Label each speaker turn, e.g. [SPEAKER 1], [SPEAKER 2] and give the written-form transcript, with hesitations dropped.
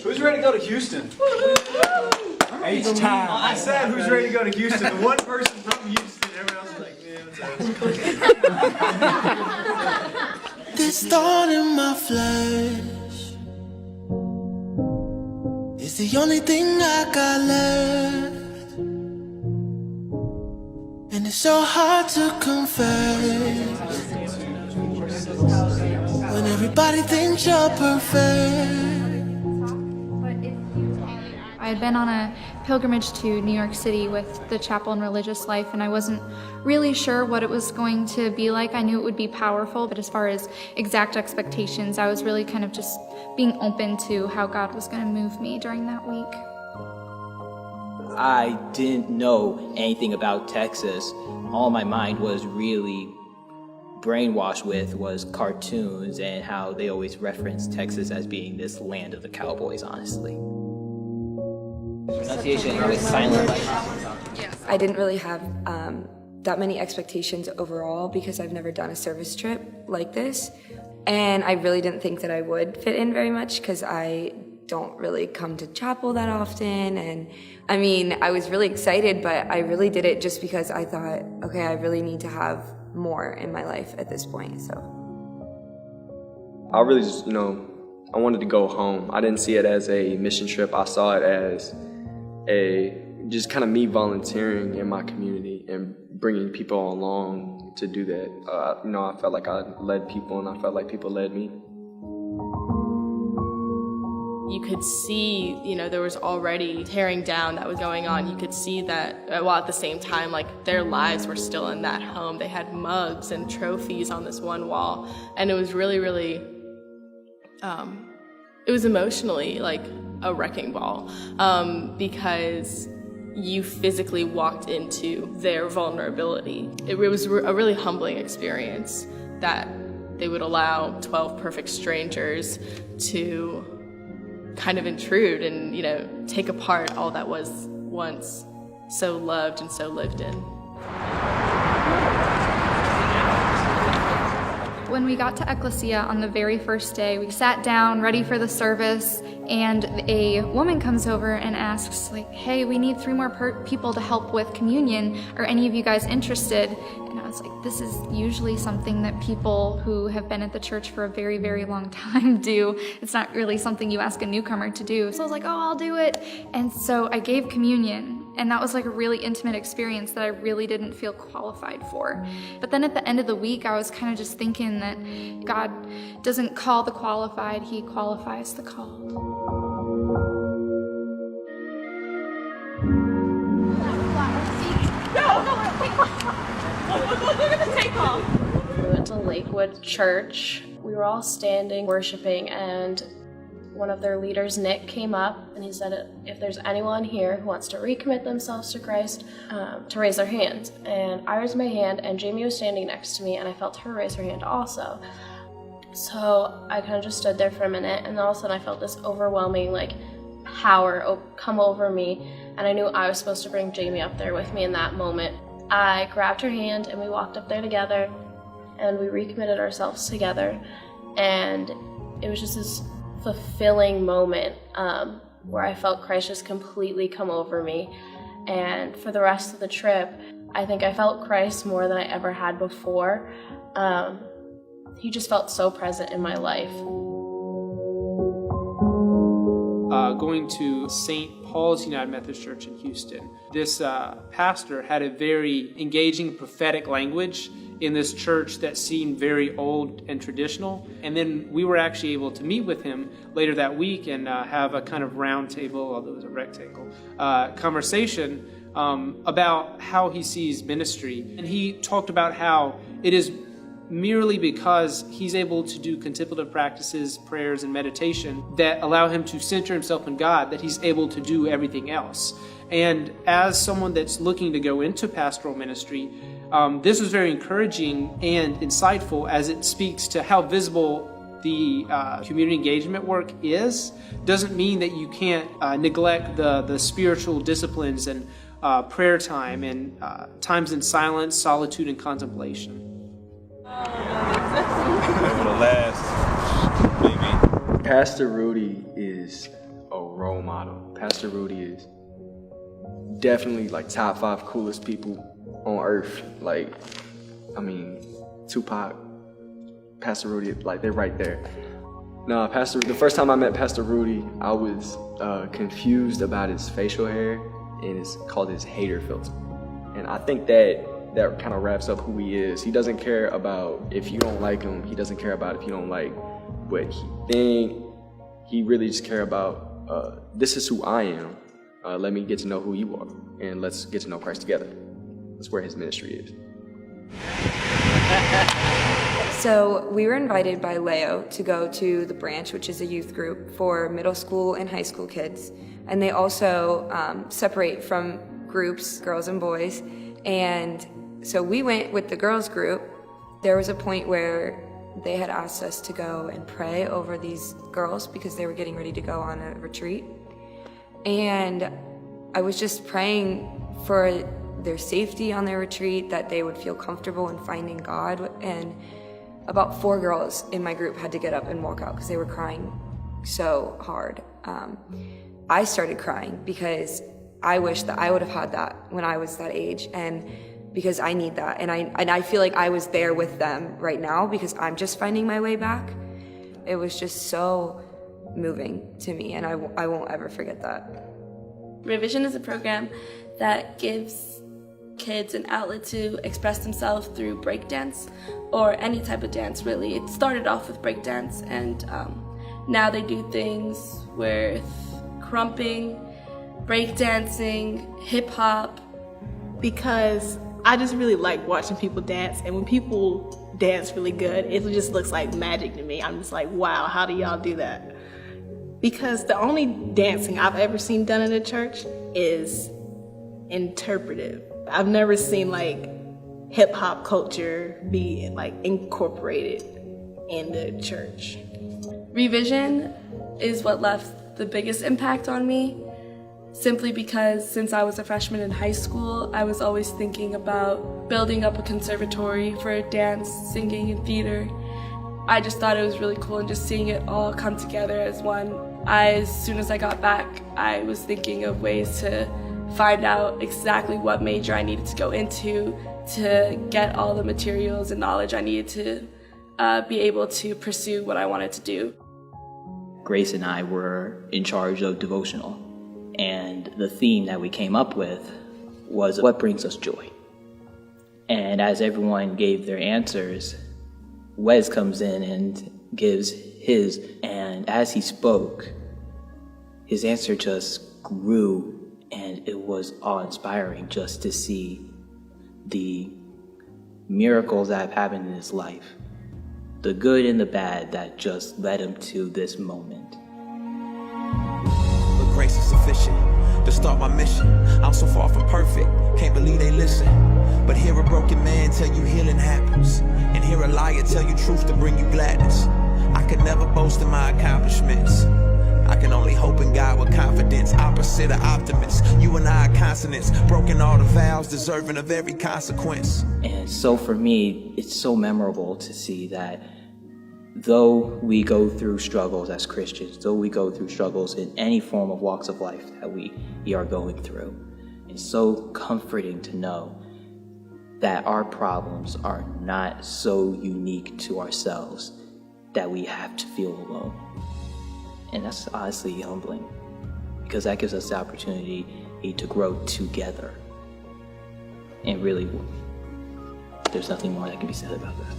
[SPEAKER 1] Who's ready to go to Houston? H-time. I said who's ready to go to Houston. The one person from Houston, everyone else is like, man,
[SPEAKER 2] This thorn in my flesh is the only thing I got left. And it's so hard to confess when everybody thinks you're perfect.
[SPEAKER 3] I had been on a pilgrimage to New York City with the chapel and religious life, and I wasn't really sure what it was going to be like. I knew it would be powerful, but as far as exact expectations, I was really kind of just being open to how God was going to move me during that week.
[SPEAKER 4] I didn't know anything about Texas. All my mind was really brainwashed with was cartoons and how they always reference Texas as being this land of the cowboys, honestly. Pronunciation was silent.
[SPEAKER 5] I didn't really have that many expectations overall because I've never done a service trip like this. And I really didn't think that I would fit in very much because I don't really come to chapel that often. And I mean, I was really excited, but I really did it just because I thought, okay, I really need to have more in my life at this point, so.
[SPEAKER 6] I really just, I wanted to go home. I didn't see it as a mission trip. I saw it as just kind of me volunteering in my community and bringing people along to do that. I felt like I led people and I felt like people led me.
[SPEAKER 7] You could see, there was already tearing down that was going on. You could see that, while at the same time, their lives were still in that home. They had mugs and trophies on this one wall. And it was really, really, it was emotionally a wrecking ball because you physically walked into their vulnerability. It was a really humbling experience that they would allow 12 perfect strangers to kind of intrude and, take apart all that was once so loved and so lived in.
[SPEAKER 3] When we got to Ecclesia on the very first day, we sat down ready for the service, and a woman comes over and asks, hey, we need 3 more people to help with communion. Are any of you guys interested? And I was like, this is usually something that people who have been at the church for a very, very long time do. It's not really something you ask a newcomer to do. So I was like, oh, I'll do it. And so I gave communion. And that was a really intimate experience that I really didn't feel qualified for. But then at the end of the week, I was kind of just thinking that God doesn't call the qualified, He qualifies the called.
[SPEAKER 7] Look at the takeoff.
[SPEAKER 8] We went to Lakewood Church. We were all standing, worshiping, and one of their leaders, Nick, came up and he said, if there's anyone here who wants to recommit themselves to Christ, to raise their hand. And I raised my hand, and Jamie was standing next to me, and I felt her raise her hand also. So I kind of just stood there for a minute, and then all of a sudden I felt this overwhelming power come over me, and I knew I was supposed to bring Jamie up there with me in that moment. I grabbed her hand, and we walked up there together, and we recommitted ourselves together, and it was just this fulfilling moment where I felt Christ just completely come over me. And for the rest of the trip, I think I felt Christ more than I ever had before. He just felt so present in my life.
[SPEAKER 9] Going to St. Paul's United Methodist Church in Houston, this pastor had a very engaging prophetic language in this church that seemed very old and traditional. And then we were actually able to meet with him later that week and have a kind of round table, although it was a rectangle, conversation about how he sees ministry. And he talked about how it is merely because he's able to do contemplative practices, prayers, and meditation that allow him to center himself in God, that he's able to do everything else. And as someone that's looking to go into pastoral ministry, this was very encouraging and insightful as it speaks to how visible the community engagement work is. Doesn't mean that you can't neglect the spiritual disciplines and prayer time and times in silence, solitude, and contemplation.
[SPEAKER 1] Pastor Rudy is
[SPEAKER 6] role model. Pastor Rudy is definitely like top 5 coolest people on earth. Like, I mean, Tupac, Pastor Rudy, like they're right there. No, the first time I met Pastor Rudy, I was confused about his facial hair, and it's called his hater filter. And I think that kind of wraps up who he is. He doesn't care about if you don't like him. He doesn't care about if you don't like what he think. He really just care about, this is who I am. Let me get to know who you are, and let's get to know Christ together. That's where his ministry is.
[SPEAKER 5] So we were invited by Leo to go to the branch, which is a youth group for middle school and high school kids. And they also separate from groups, girls and boys. And so we went with the girls group. There was a point where they had asked us to go and pray over these girls because they were getting ready to go on a retreat. And I was just praying for their safety on their retreat, that they would feel comfortable in finding God. And about 4 girls in my group had to get up and walk out because they were crying so hard. I started crying because I wish that I would have had that when I was that age, and because I need that. And I feel like I was there with them right now because I'm just finding my way back. It was just so moving to me, and I won't ever forget that.
[SPEAKER 10] Revision is a program that gives kids an outlet to express themselves through breakdance, or any type of dance really. It started off with breakdance, and now they do things with crumping, breakdancing, hip-hop.
[SPEAKER 7] Because I just really like watching people dance, and when people dance really good, it just looks like magic to me. I'm just like, wow, how do y'all do that? Because the only dancing I've ever seen done in a church is interpretive. I've never seen like hip hop culture be like incorporated in the church.
[SPEAKER 10] Revision is what left the biggest impact on me, simply because since I was a freshman in high school, I was always thinking about building up a conservatory for dance, singing, and theater. I just thought it was really cool, and just seeing it all come together as one. As soon as I got back, I was thinking of ways to find out exactly what major I needed to go into to get all the materials and knowledge I needed to be able to pursue what I wanted to do.
[SPEAKER 4] Grace and I were in charge of devotional, and the theme that we came up with was what brings us joy. And as everyone gave their answers, Wes comes in and gives his, and as he spoke, his answer just grew, and it was awe-inspiring just to see the miracles that have happened in his life, the good and the bad that just led him to this moment.
[SPEAKER 2] But grace is sufficient to start my mission. I'm so far from perfect, can't believe they listen. But hear a broken man tell you healing happens, and hear a liar tell you truth to bring you gladness. I could never boast in my accomplishments. I can only hope in God with confidence, opposite of optimists. You and I are consonants, broken all the vows, deserving of every consequence.
[SPEAKER 4] And so for me, it's so memorable to see that though we go through struggles as Christians, though we go through struggles in any form of walks of life that we are going through, it's so comforting to know that our problems are not so unique to ourselves that we have to feel alone. And that's honestly humbling, because that gives us the opportunity to grow together. And really, there's nothing more that can be said about that.